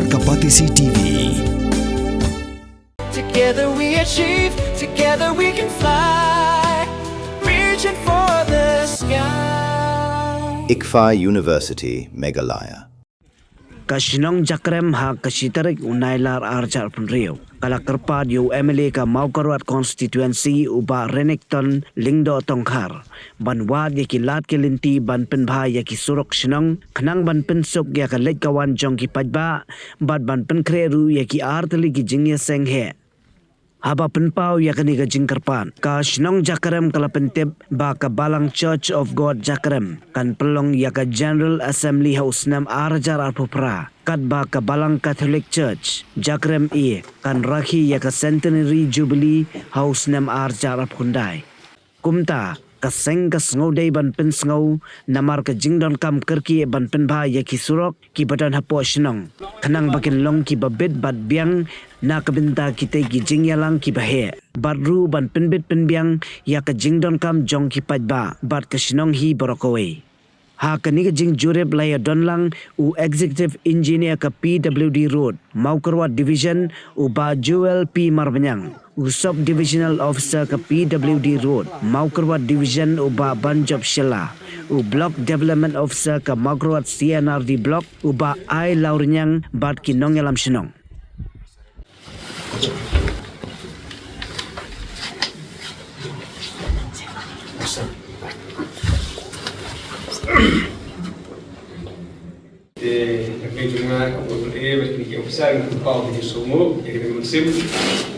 Kapatisi TV. Together we achieve, together we can fly, reaching for the sky. ICFA University, Meghalaya. Kasinong Jakrem ha kasitarik unailar arjar punrio. Kalakerpad yu MLA ka Maukarwat constituency uba Renekton Lingdo Tongkhar. Banwad yakilat kelinti ban penbha yaki surok sinong kanang ban pensuk yakalet kawan jong ki pajba bad ban penkreru yaki artali ki jingya senghe. Haba penpau yakani ka jingkarpan. Ka sinong Jakrem kala pentip ba ka Balang Church of God Jakrem. Kan pelong yaka General Assembly House nam arjar arpupra. Kat ba ka Balang Catholic Church Jakrem kan rakhi yaka Centenary Jubilee House nam arjar arpundai. Kumta kaseng kasngodai ban pensngau namar ka jingdon kam kerki ban penbha yaki surok ki badan hapo sinong. Kanang bakin long ki babit bad biang na kabinta kita ki jingyalang ki bahe. Badru ban penbit penbiang yaka jingdon kam jong ki pajba bad kasinong hi borokowe. Ha kaniga jing jureb laya donlang u executive engineer ka PWD Road Maukarwat Division u ba Joel P Marbanyang u sub divisional officer ka PWD Road Maukarwat Division u ba Banjob Shela u block development officer ka Maukarwat CNRD block u ba I Laurinyang bad kinong yalam sinong. Kami cuma kemudian berpikir besar untuk pau di semua, jadi musim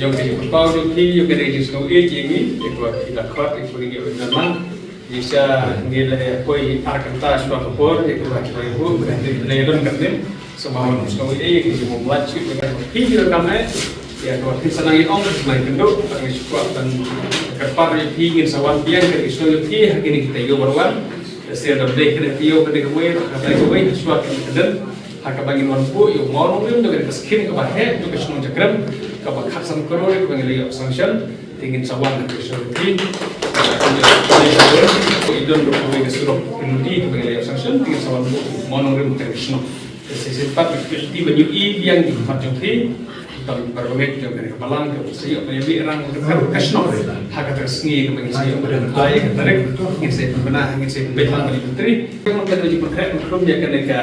jauh dari pau joki, jauh dari semua ini, ekor kita kuat, ekor ini bernama bisa nilai koi arkanta suatu kor, ekor kita ibu berarti leron kerja, semua semua ini kita membuat cuci dengan hijau kami, ya kalau kita senangi orang selain kenduk, kami suka dan kerpar ingin sawan biang dari semua ini, ini kita juga berwan. Saya dah beli kena tiup kena kue, kena kue suatu kena hak bagi mampu, yang mau orang dengan keskin kebahagiaan, juga senang Jakrem, kebahagiaan sam koror, kebahagiaan lihat sanction, tingin sawan dengan kesulitan, idon berkue kesuruh penudi, kebahagiaan lihat sanction, tingin sawan mau orang dengan senang. Saya sempat berpikir baju yang di Majumpi, dan berbagai dengan kebalan, kebersih, apa yang berang, kesenang, hak tersengih, kebahagiaan saya berdaya, ketarik, ingin saya benar, ingin saya betul dari menteri, yang kita wajib berkait untuk mereka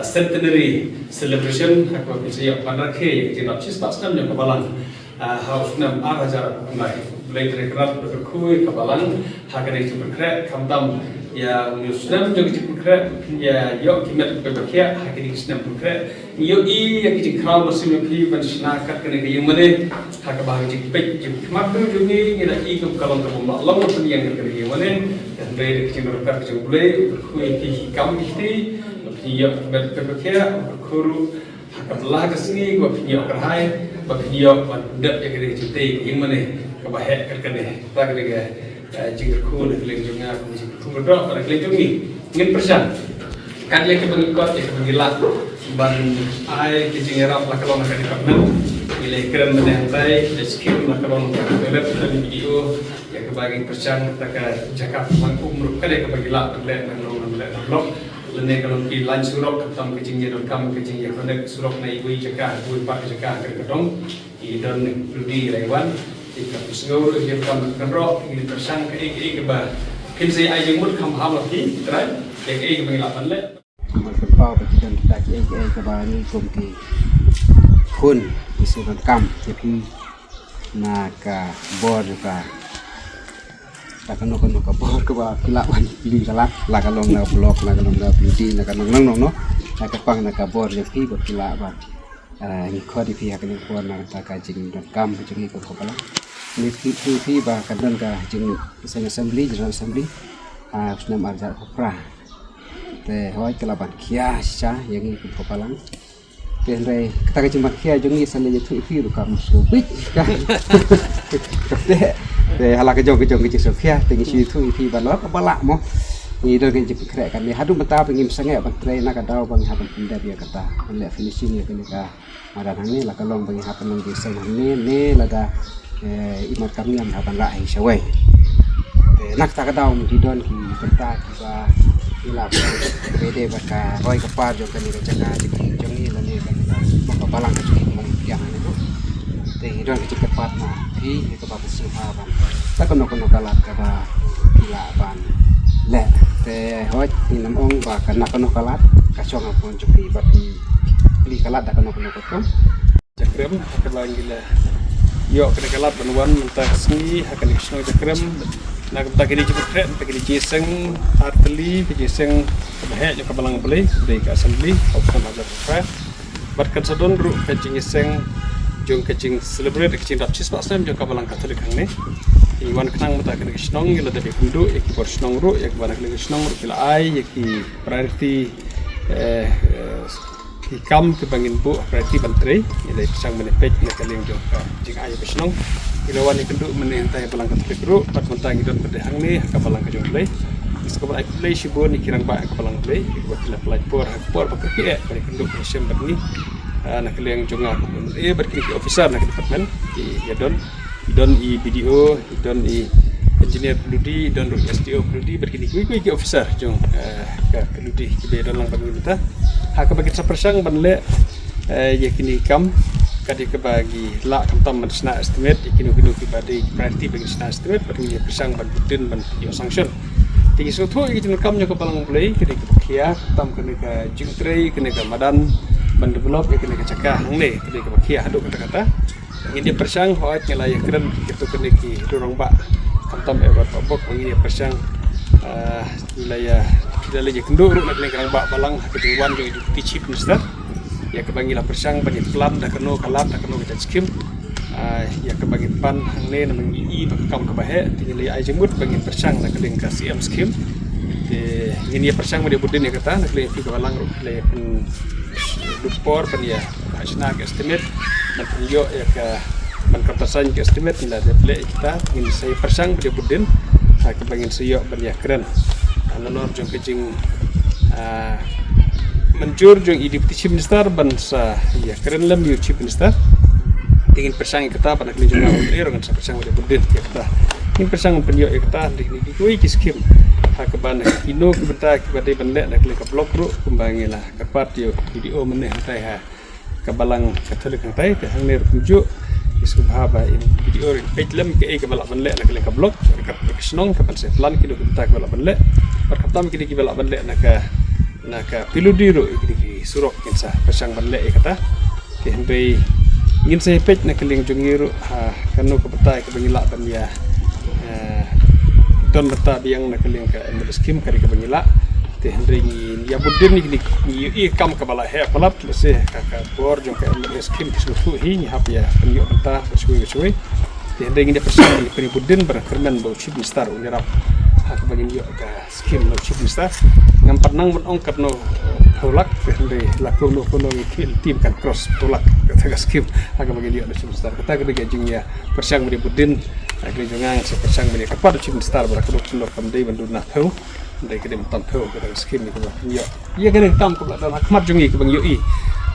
centenary celebration, aku bisa pada ke jadi napsis tak senang yang kebalan, harus nam arajar kembali, mulai dari kerap berkui kebalan, hak itu berkait, kamtam ya muslim juga berkait, ya yok kimat berkait, hak itu senang berkait, yo yang kita kerap bersama pi bersnakat kena yang mana, hak bahagia jipet jipmat tu juga kita ikut kalau kamu Allah pun yang kena yang mana, dan dari kita berkait kita boleh berkui hikam kita. Dia berpikir berkuru hakatlah kesini gua punya kerhai bagian bandak yang kita cintai yang mana kebahagiaan kerana tak ada jingkirku dan kelenjungnya aku jingkirku berdoa pada kelenjung ini ingin persen kan yang kebangikot yang kebangilat ban ai kijingerap lah kalau nak dikamnan nilai keren menentai skill lah kalau nak develop dalam video yang kebagian persen tak cakap mampu merupakan yang kebangilat dan blog Lene kalau di lain surok ketemu kecingnya dan kamu kecingnya kalau surok naik gue jaga gue pakai jaga kerkedong dan di Raiwan jika pusngur dia kamu kerok ini tersang ke bah kinsi aja mud kamu hamil di terai yang pengilapan le berpau berjalan kita ke bani kumti kun isi kam jadi naga bor juga Kakan ka bor ka ba kilawan piling kalak la kalong na blok la kalong na beauty na kanong nang no na kapang na ka bor je pi bot kilawan ni khodi pi hakani ko na ta ka jing dot kam jing ko ko pala ni pi ba kadon ka jing isang assembly general assembly sunam arja kopra te hoy kelaban kia cha yang ko ko pala Kendai kita cuma kia jongi sana je tu pi ru kam so bit ka te hala ke jong ke Sofia tengi situ ipi balok balak mo ni do ke jip krek kan ni hadu mata pengim sange ban tre na ka daw bang haban pinda dia kata le finishing ya kini ka madan hang la kalong bang haban nang desa ni la da imat kami am haban la ai sawai nak ta ka daw di don ki kata ki ba ila bede ba ka roi ka par jo kan ni ka jaga jong ni la ni kan balang ke cuci mong yang itu teh don ke cepat na pi ke ba besuha ban ta kono kalat ka ba pila ban le teh hoj ni namong ba kana kono kalat ka chong apun cuci ba pili kalat da kono ko Jakrem akan gila yo kena kalat banwan mentah sni akan isno jakrem nak tak kini cepat kret tak kini jeseng arteli jeseng kebahek jo kabalang boleh dari ke assembly option ajar fa berkat sadon ru kecing jeseng jong kecing celebrate kecing rapcis pasam jo kabalang katolik hang ni iwan kenang mata kena isnong gila tapi kundu yak por isnong ru yak banak lagi isnong ru kila ai yak priority kam ke bangin bu berarti bantri ini sang menepek nak kalian juga jika ayah besnong ilawan yang kedua menentai balang katolik ru pat mentang idon berdehang ni ke balang kejong play sekolah ai play sibo ni kirang ba ke balang play buat kila pelaj por pakai bari kenduk sim berni nak kalian juga berkini officer nak department ya don i video don i engineer peludi don SDO peludi berkini kui officer jong ke peludi ke don lang bagi kita hak bagi sepersang banle yakini kam kadi ke bagi la kentam sna estimate yakini ki badi priority bagi sna estimate bagi persang ban budin ban yo sanction tinggi soto yakini kam jo kepalang play kadi ke kia kentam kene ke jingtrei kene ke madan ban develop yakini ke cakah hangne kadi ke kia haduk kata-kata ini persang hoat nyalaya keren gitu kene ki dorong ba kentam ebat obok ini persang wilayah tidak lagi kenduk nak lengkang bak balang kedewan jo deputy chief minister ya kebangilah persang bagi plan dah keno kalat dah keno kita skim ya kebagi pan hangne namang ii bakam kebahe tinggal ai jemut bagi persang nak leng ka CM skim ini ya persang dia budin ya kata nak leng fi balang le pen dupor pen ya hasna ke estimate dan yo ya ke man kertasan ke estimate la de play kita ini saya persang dia budin kebangin siyo berya keren anonor jong kecing mencur jong deputy chief minister bansa ya keren lem yu chief minister tingin persang kita pada kali jong orang sa persang dia budin kita ini persang penyo kita di kui kiskim hakabana kino kibata kibade banle nak le kablok ru kumbangilah kapat yo video meneh tai ha kabalang katolik tai ke hang ner kunjuk isubhaba in video in pejlem ke ke balak banle nak le kablok ka kesnong ka panse plan kilo kita balak banle perkatam kini ki balak banle nak piludiru iki surok kinsa pasang banle kata ke henry ingin saya pej nak keling jungiru ha kanu ke betai ke bangila ban ya don beta biang nak keling ke emergency scheme kari ke bangila te henry ya budin ni kam ke balak he palat lese ka bor jong ke emergency scheme kesutu hi ni hap ya penyo beta suwi te henry ingin dia pasang ni budin berkerman bau chief minister unirap hak bagi yo ka scheme no chief minister ngam pernang men ongkat no tolak henry laku no kono tim kan cross tolak kata scheme hak bagi yo chief minister kata ke gajing ya persang beri budin hak ni jangan persang beri kapat chief minister berakadu kendor kamdei banduna thau ndai ke dem tam thau kata scheme ni ko yo ye kene tam ko dalam hakmat jungi ke bang yo i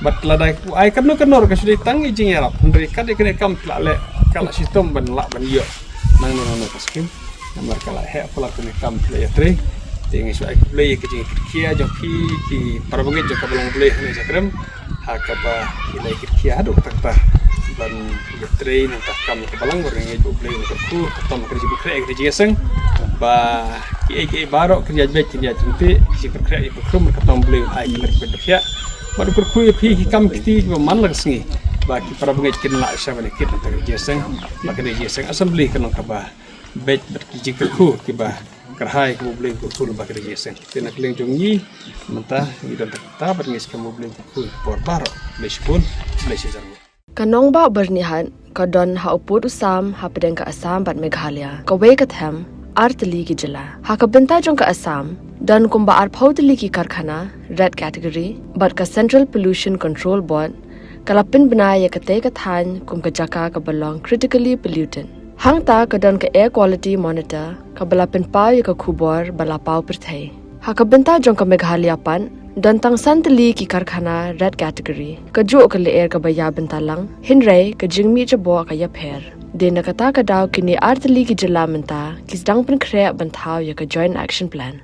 bat ladai ai kan no kenor ka sudai tang ijing ya henry kade kene kam le kala sistem ban la ban yo nang no ka scheme namar kala he pula kene kam play tre tingi so ai play ke jing kia joki ki parabangit jo kabalang play ne jakrem hakaba ilai kia adu takta ban tre nang takam ke balang goreng jo play ne ku tam ke jibu kre ke jeseng ba ki baro kerja bet kerja cinti si kre ibu krum ke tam play ai ke bedfia baru ku pi kam kiti man lang singi ba ki parabangit kin la sa balik kit tak jeseng la ke jeseng assembly kan kaba bet berkiji keku kiba kerhai kamu boleh kutul bagi jeseng tenak leng jongi mentah idon tak berngis kamu boleh kutul por baro lespun lesejar kanong ba bernihan kadon ha uput usam ha pedeng ka asam bat meghalaya ka we ka them artli ki jila ha ka benta jong ka asam dan kumba ar phautli ki karkhana red category bat ka central pollution control board kalapin banaya ka te ka than kum ka jaka ka belong critically pollutant hangta kadon ka air quality monitor ka balapin pau ya ka khubor balapau perthai ha ka benta jong ka meghalaya pan dan tang santli ki karkhana red category ka jo ka le air ka baya benta lang hinrai ka jingmi jabo ka ya pher dena kata ka daw kini artli ki jila menta kisdang pen khre banthau ya ka joint action plan